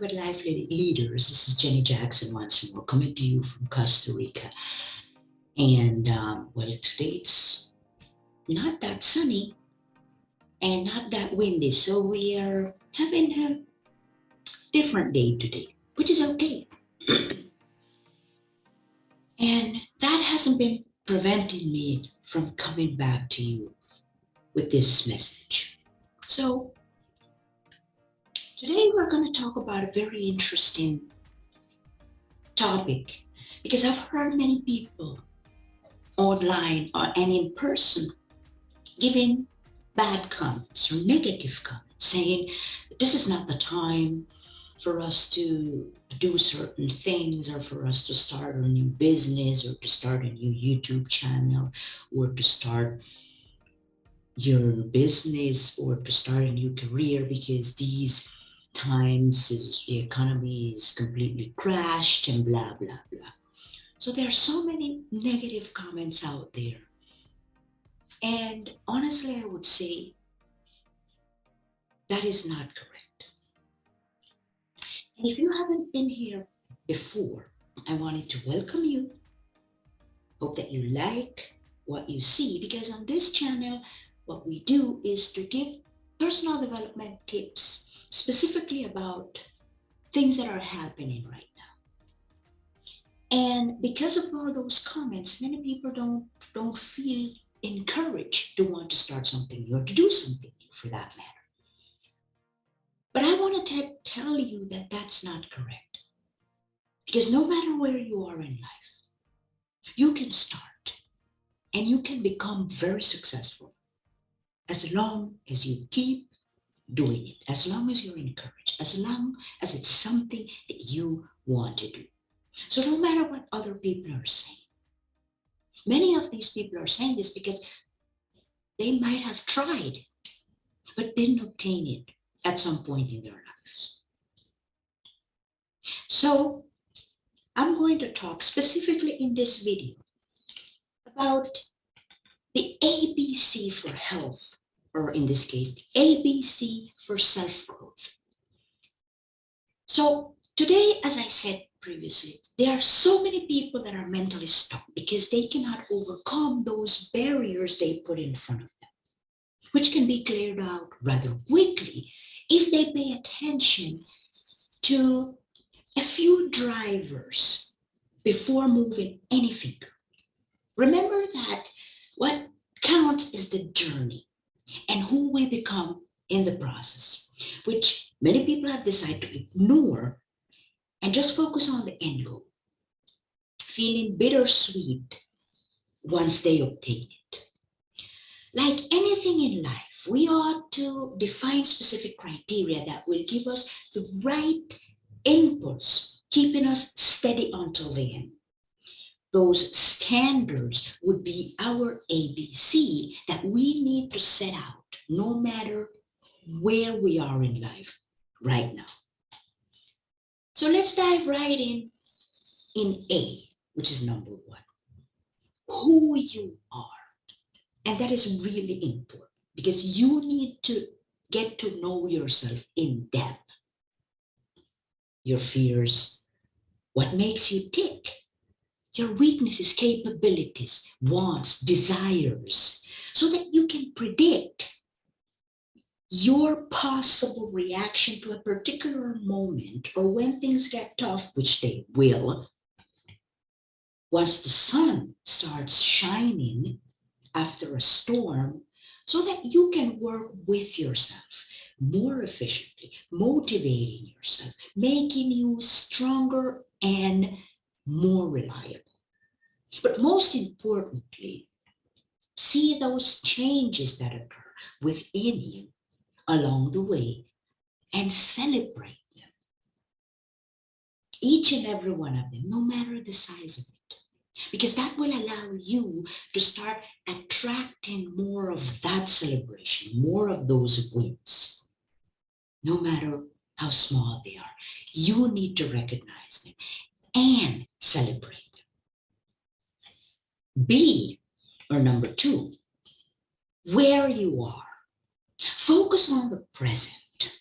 with Life Leaders. This is Jenny Jackson once more, coming to you from Costa Rica. And well, today it's not that sunny and not that windy, so we are having a different day today, which is okay. And that hasn't been preventing me from coming back to you with this message. So today we're going to talk about a very interesting topic because I've heard many people online and in person giving bad comments or negative comments saying this is not the time for us to do certain things or for us to start a new business or to start a new YouTube channel or to start your business or to start a new career because these times the economy is completely crashed and blah blah blah. So there are so many negative comments out there. And honestly, I would say that is not correct. And if you haven't been here before, I wanted to welcome you. Hope that you like what you see because on this channel, what we do is to give personal development tips specifically about things that are happening right now. And because of all those comments, many people don't feel encouraged to want to start something new or to do something new for that matter. But I want to tell you that that's not correct. Because no matter where you are in life, you can start and you can become very successful as long as you keep doing it, as long as you're encouraged, as long as it's something that you want to do. So no matter what other people are saying, many of these people are saying this because they might have tried but didn't obtain it at some point in their lives. So I'm going to talk specifically in this video about the ABC for health, or in this case, the ABC for self-growth. So today, as I said previously, there are so many people that are mentally stuck because they cannot overcome those barriers they put in front of them, which can be cleared out rather quickly if they pay attention to a few drivers before moving any finger. Remember that what counts is the journey and who we become in the process, which many people have decided to ignore and just focus on the end goal, feeling bittersweet once they obtain it. Like anything in life, we ought to define specific criteria that will give us the right impulse, keeping us steady until the end. Those standards would be our ABC that we need to set out no matter where we are in life right now. So let's dive right in A, which is number one, who you are. And that is really important because you need to get to know yourself in depth. Your fears, what makes you tick, your weaknesses, capabilities, wants, desires, so that you can predict your possible reaction to a particular moment or when things get tough, which they will, once the sun starts shining after a storm, so that you can work with yourself more efficiently, motivating yourself, making you stronger and more reliable. But most importantly, see those changes that occur within you along the way and celebrate them. Each and every one of them, no matter the size of it. Because that will allow you to start attracting more of that celebration, more of those wins, no matter how small they are. You need to recognize them and celebrate them. B, or number two, where you are. Focus on the present.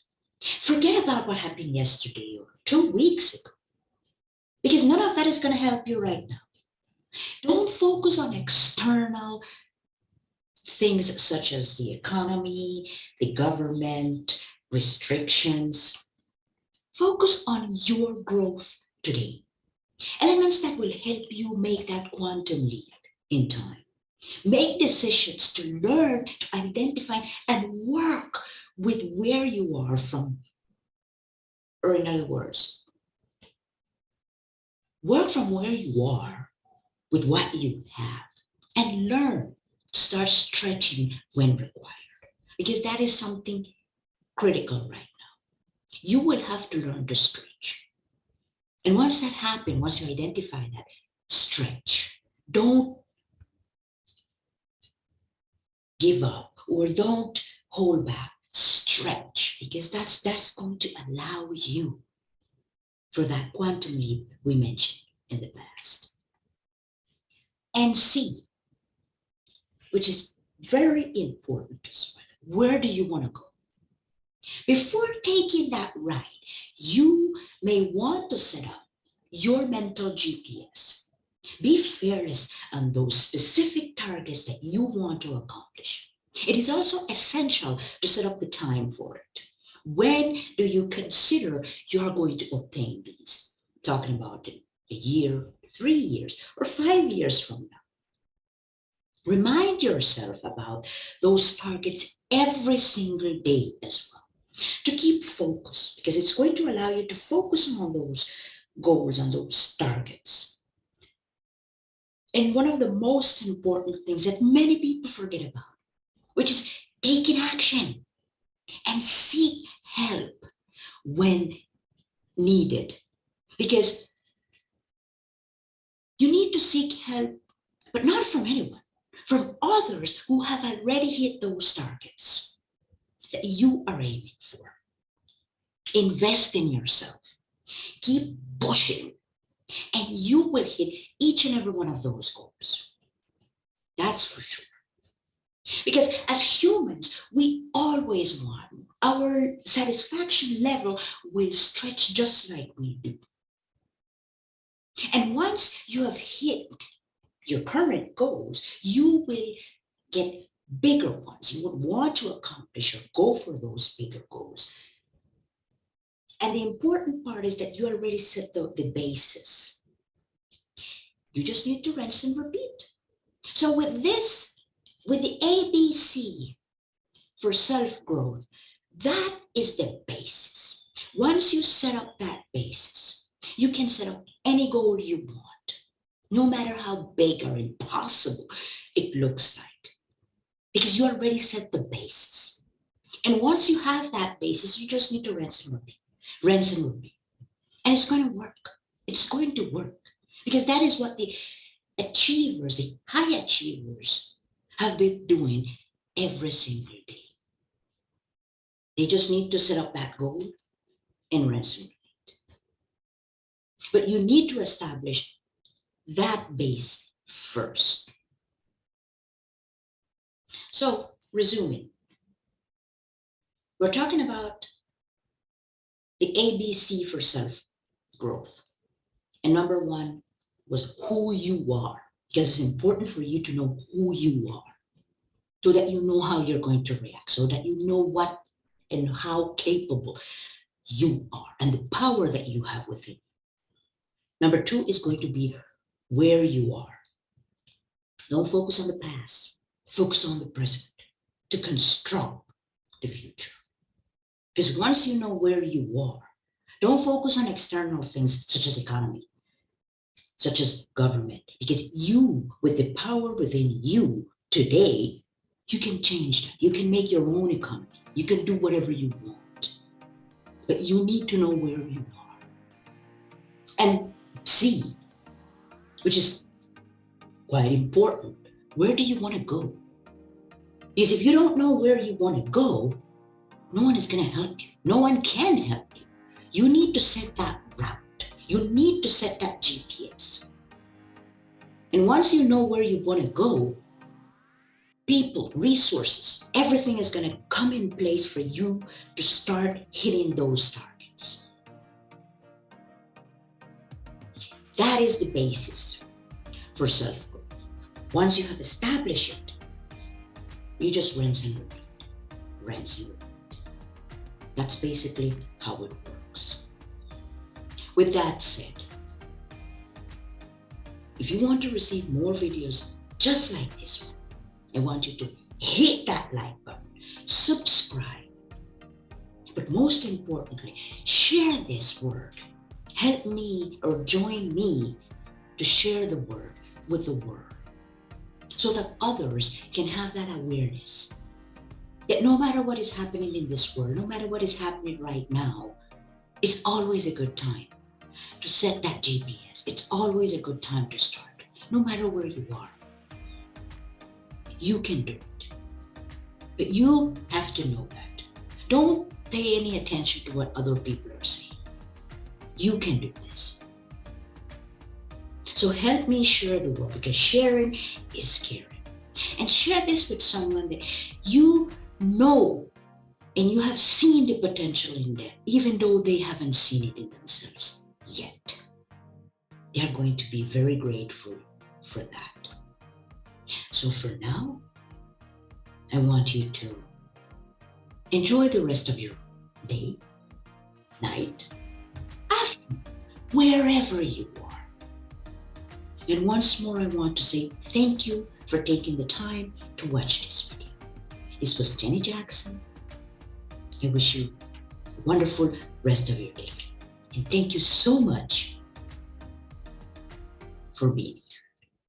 Forget about what happened yesterday or 2 weeks ago, because none of that is going to help you right now. Don't focus on external things such as the economy, the government, restrictions. Focus on your growth today. Elements that will help you make that quantum leap in time. Make decisions to learn, to identify, and work with where you are from. Or in other words, work from where you are with what you have and learn to start stretching when required, because that is something critical right now. You will have to learn to stretch. And once that happens, once you identify that, stretch. Don't give up or don't hold back. Stretch, because that's going to allow you for that quantum leap we mentioned in the past. And C, which is very important as well. Where do you want to go? Before taking that ride, you may want to set up your mental GPS. Be fearless on those specific targets that you want to accomplish. It is also essential to set up the time for it. When do you consider you are going to obtain these? Talking about a year, 3 years, or 5 years from now. Remind yourself about those targets every single day as well, to keep focus, because it's going to allow you to focus on those goals, on those targets. And one of the most important things that many people forget about, which is taking action and seek help when needed. Because you need to seek help, but not from anyone, from others who have already hit those targets that you are aiming for. Invest in yourself. Keep pushing, and you will hit each and every one of those goals. That's for sure. Because as humans, we always want our satisfaction level will stretch just like we do. And once you have hit your current goals, you will get bigger ones. You would want to accomplish or go for those bigger goals. And the important part is that you already set the basis. You just need to rinse and repeat. So with this, with the ABC for self-growth, that is the basis. Once you set up that basis, you can set up any goal you want, no matter how big or impossible it looks like, because you already set the basis. And once you have that basis, you just need to rinse and repeat, rinse and repeat. And it's going to work. It's going to work, because that is what the achievers, the high achievers, have been doing every single day. They just need to set up that goal and rinse and repeat. But you need to establish that base first. So, resuming, we're talking about the ABC for self-growth. And number one was who you are, because it's important for you to know who you are, so that you know how you're going to react, so that you know what and how capable you are and the power that you have within. Number two is going to be where you are. Don't focus on the past. Focus on the present to construct the future. Because once you know where you are, don't focus on external things such as economy, such as government, because you, with the power within you today, you can change that. You can make your own economy. You can do whatever you want. But you need to know where you are. And C, which is quite important, where do you want to go? Because if you don't know where you want to go, no one is going to help you. No one can help you. You need to set that route. You need to set that GPS. And once you know where you want to go, people, resources, everything is going to come in place for you to start hitting those targets. That is the basis for self-growth. Once you have established it, you just rinse and repeat, rinse and repeat. That's basically how it works. With that said, if you want to receive more videos just like this one, I want you to hit that like button, subscribe, but most importantly, share this word. Help me or join me to share the word with the world so that others can have that awareness that no matter what is happening in this world, no matter what is happening right now, it's always a good time to set that GPS. It's always a good time to start, no matter where you are. You can do it. But you have to know that. Don't pay any attention to what other people are saying. You can do this. So help me share the word, because sharing is caring. And share this with someone that you know and you have seen the potential in them, even though they haven't seen it in themselves yet. They are going to be very grateful for that. So for now, I want you to enjoy the rest of your day, night, afternoon, wherever you are. And once more, I want to say thank you for taking the time to watch this video. This was Jenny Jackson. I wish you a wonderful rest of your day. And thank you so much for being here.